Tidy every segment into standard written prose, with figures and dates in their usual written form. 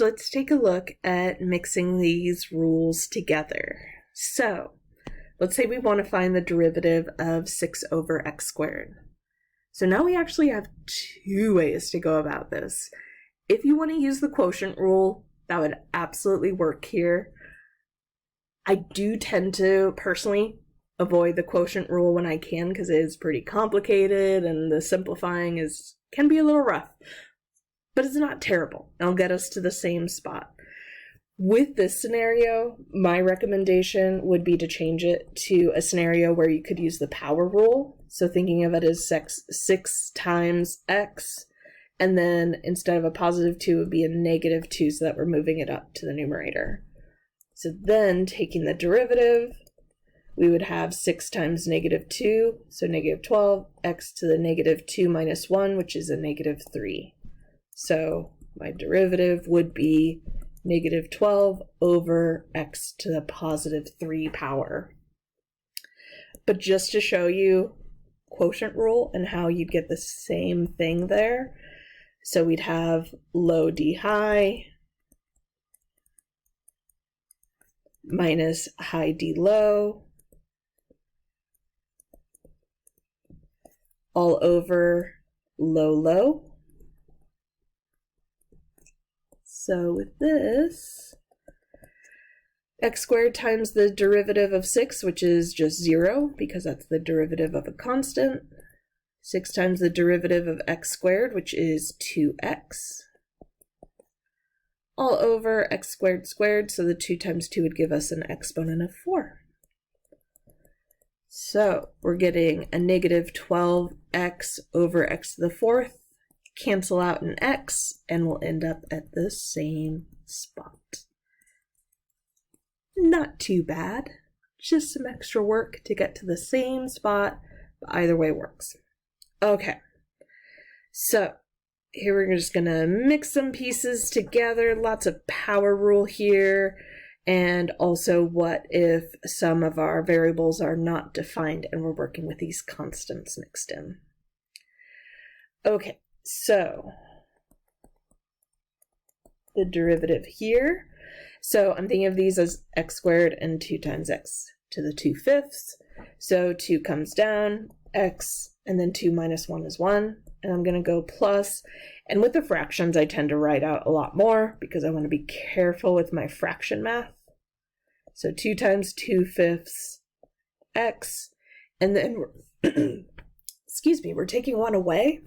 So let's take a look at mixing these rules together. So let's say we want to find the derivative of 6 over x squared. So now we actually have two ways to go about this. If you want to use the quotient rule, that would absolutely work here. I do tend to personally avoid the quotient rule when I can because it is pretty complicated and the simplifying can be a little rough, but it's not terrible. It'll get us to the same spot. With this scenario, my recommendation would be to change it to a scenario where you could use the power rule. So thinking of it as 6 times x, and then instead of a positive 2, it would be a negative 2, so that we're moving it up to the numerator. So then taking the derivative, we would have 6 times negative 2, so negative 12, x to the negative 2 minus 1, which is a negative 3. So my derivative would be negative 12 over x to the positive 3 power. But just to show you quotient rule and how you'd get the same thing there, so we'd have low d high minus high d low all over low low. So with this, x squared times the derivative of 6, which is just 0, because that's the derivative of a constant. 6 times the derivative of x squared, which is 2x. All over x squared squared, so the 2 times 2 would give us an exponent of 4. So we're getting a negative 12x over x to the 4th. Cancel out an x, and we'll end up at the same spot. Not too bad. Just some extra work to get to the same spot, but either way works. Okay, so here we're just going to mix some pieces together. Lots of power rule here, and also what if some of our variables are not defined and we're working with these constants mixed in. Okay. So the derivative here, so I'm thinking of these as x squared and 2 times x to the 2/5. So 2 comes down, x, and then 2 minus 1 is 1, and I'm going to go plus. And with the fractions, I tend to write out a lot more because I want to be careful with my fraction math. So 2 times 2/5 x, and then we're excuse me, we're taking 1 away.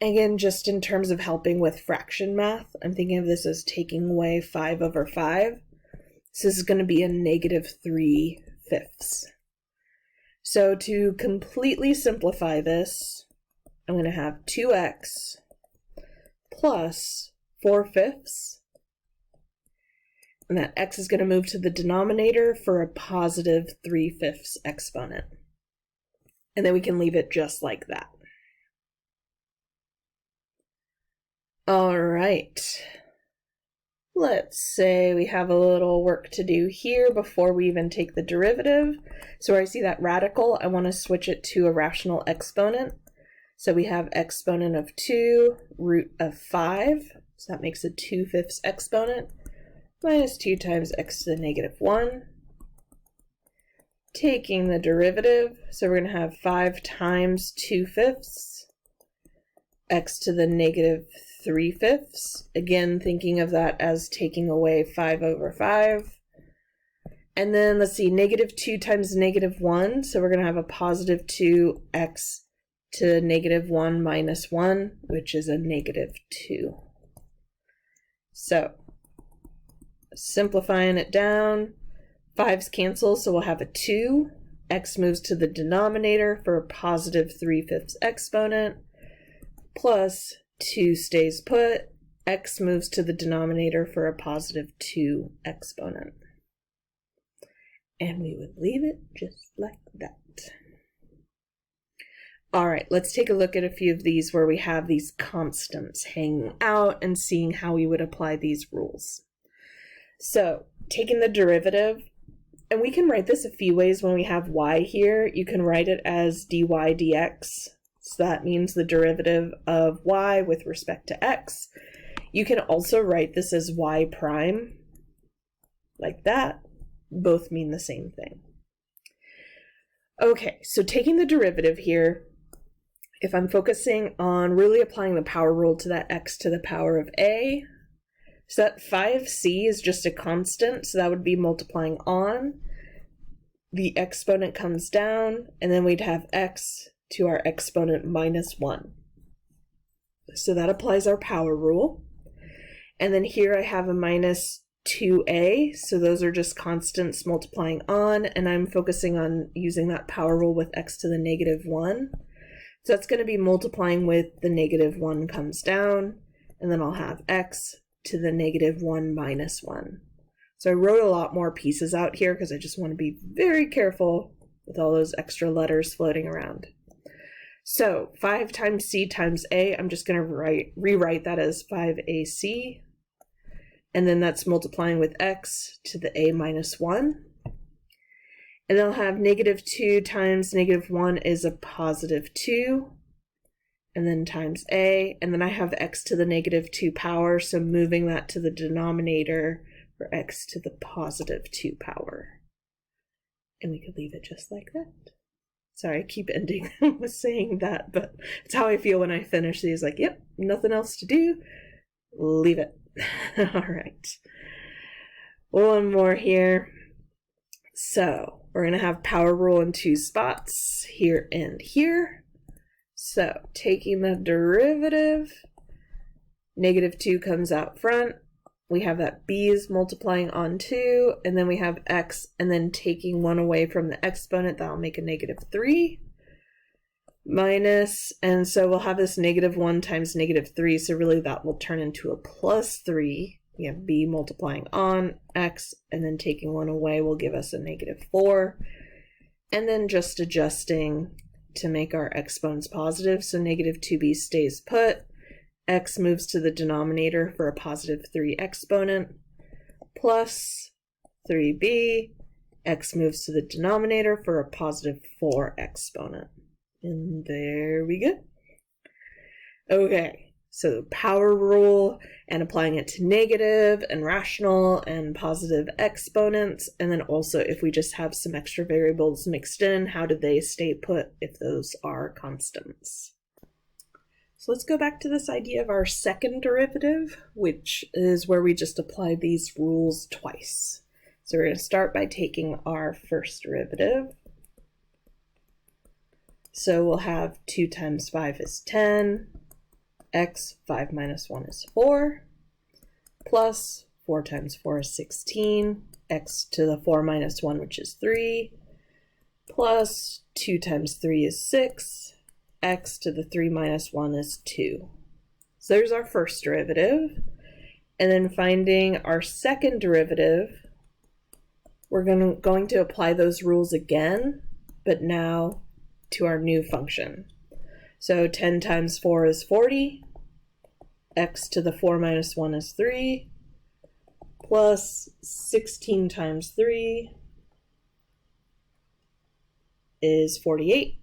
Again, just in terms of helping with fraction math, I'm thinking of this as taking away 5 over 5. So this is going to be a negative 3/5. So to completely simplify this, I'm going to have 2x plus 4/5. And that x is going to move to the denominator for a positive 3/5 exponent. And then we can leave it just like that. All right, let's say we have a little work to do here before we even take the derivative. So where I see that radical, I want to switch it to a rational exponent. So we have exponent of 2 root of 5, so that makes a 2/5 exponent, minus 2 times x to the negative 1. Taking the derivative, so we're going to have 5 times 2/5, x to the negative 3/5. Again, thinking of that as taking away 5 over 5. And then let's see, negative 2 times negative 1. So we're going to have a positive 2x to negative 1 minus 1, which is a negative 2. So simplifying it down, 5's cancel, so we'll have a 2. X moves to the denominator for a positive 3/5 exponent, plus 2 stays put, x moves to the denominator for a positive 2 exponent. And we would leave it just like that. All right, let's take a look at a few of these where we have these constants hanging out and seeing how we would apply these rules. So taking the derivative, and we can write this a few ways when we have y here. You can write it as dy dx. So that means the derivative of y with respect to x. You can also write this as y prime, like that. Both mean the same thing. Okay, so taking the derivative here, if I'm focusing on really applying the power rule to that x to the power of a, so that 5c is just a constant, so that would be multiplying on. The exponent comes down, and then we'd have x to our exponent minus 1. So that applies our power rule. And then here I have a minus 2a, so those are just constants multiplying on, and I'm focusing on using that power rule with x to the negative 1. So that's going to be multiplying with the negative 1 comes down, and then I'll have x to the negative 1 minus 1. So I wrote a lot more pieces out here because I just want to be very careful with all those extra letters floating around. So 5 times c times a, I'm just going to rewrite that as 5ac, and then that's multiplying with x to the a minus 1. And I'll have negative 2 times negative 1 is a positive 2, and then times a, and then I have x to the negative 2 power, so moving that to the denominator for x to the positive 2 power. And we could leave it just like that. Sorry, I keep ending with saying that, but it's how I feel when I finish these, like, yep, nothing else to do, leave it. All right. One more here. So we're going to have power rule in 2 spots, here and here. So taking the derivative, negative 2 comes out front. We have that b is multiplying on 2, and then we have x, and then taking 1 away from the exponent, that'll make a negative 3. Minus, and so we'll have this negative 1 times negative 3, so really that will turn into a plus 3. We have b multiplying on x, and then taking 1 away will give us a negative 4. And then just adjusting to make our exponents positive, so negative 2b stays put. X moves to the denominator for a positive 3 exponent, plus 3b. X moves to the denominator for a positive 4 exponent. And there we go. Okay, so power rule and applying it to negative and rational and positive exponents. And then also if we just have some extra variables mixed in, how do they stay put if those are constants? So let's go back to this idea of our second derivative, which is where we just apply these rules twice. So we're going to start by taking our first derivative. So we'll have 2 times 5 is 10, x, 5 minus 1 is 4, plus 4 times 4 is 16, x to the 4 minus 1, which is 3, plus 2 times 3 is 6, x to the 3 minus 1 is 2. So there's our first derivative. And then finding our second derivative, we're going to apply those rules again, but now to our new function. So 10 times 4 is 40, x to the 4 minus 1 is 3, plus 16 times 3 is 48.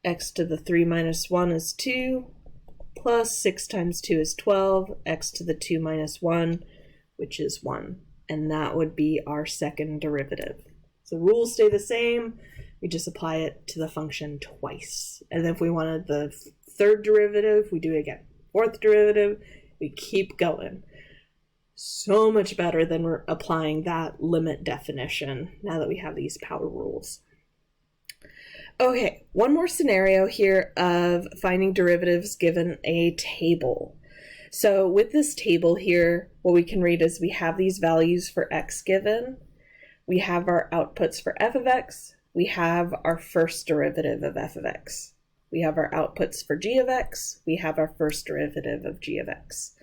X to the 3 minus 1 is 2, plus 6 times 2 is 12, x to the 2 minus 1, which is 1. And that would be our second derivative. So rules stay the same, we just apply it to the function twice. And if we wanted the third derivative, we do it again. Fourth derivative, we keep going. So much better than we're applying that limit definition now that we have these power rules. Okay, one more scenario here of finding derivatives given a table. So with this table here, what we can read is we have these values for x given, we have our outputs for f of x, we have our first derivative of f of x, we have our outputs for g of x, we have our first derivative of g of x.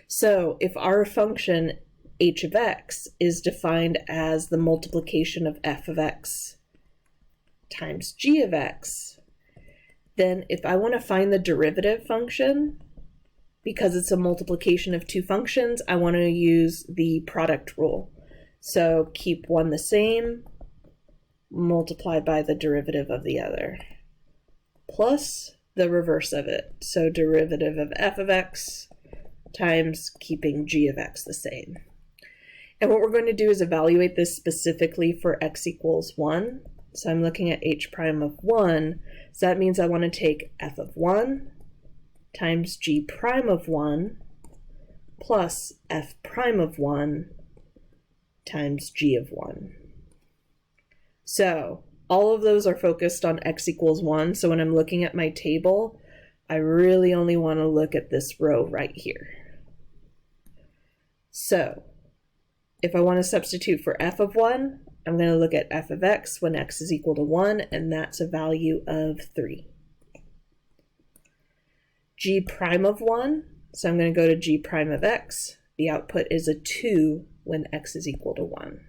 So if our function h of x is defined as the multiplication of f of x times g of x, then if I want to find the derivative function, because it's a multiplication of two functions, I want to use the product rule. So keep one the same, multiply by the derivative of the other, plus the reverse of it. So derivative of f of x times keeping g of x the same. And what we're going to do is evaluate this specifically for x equals 1. So I'm looking at h prime of 1. So that means I want to take f of 1 times g prime of 1 plus f prime of 1 times g of 1. So all of those are focused on x equals 1. So when I'm looking at my table, I really only want to look at this row right here. So if I want to substitute for f of 1, I'm going to look at f of x when x is equal to 1, and that's a value of 3. G prime of 1, so I'm going to go to g prime of x. The output is a 2 when x is equal to 1.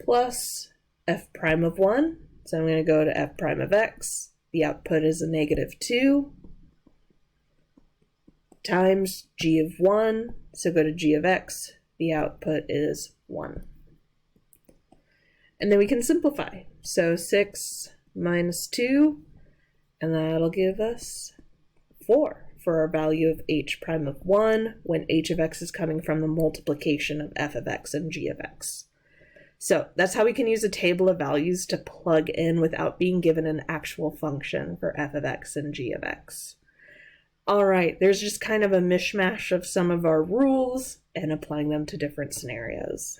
Plus f prime of 1, so I'm going to go to f prime of x. The output is a negative 2 times g of 1, so go to g of x. The output is 1. And then we can simplify. So 6 minus 2, and that'll give us 4 for our value of h prime of 1 when h of x is coming from the multiplication of f of x and g of x. So that's how we can use a table of values to plug in without being given an actual function for f of x and g of x. All right, there's just kind of a mishmash of some of our rules and applying them to different scenarios.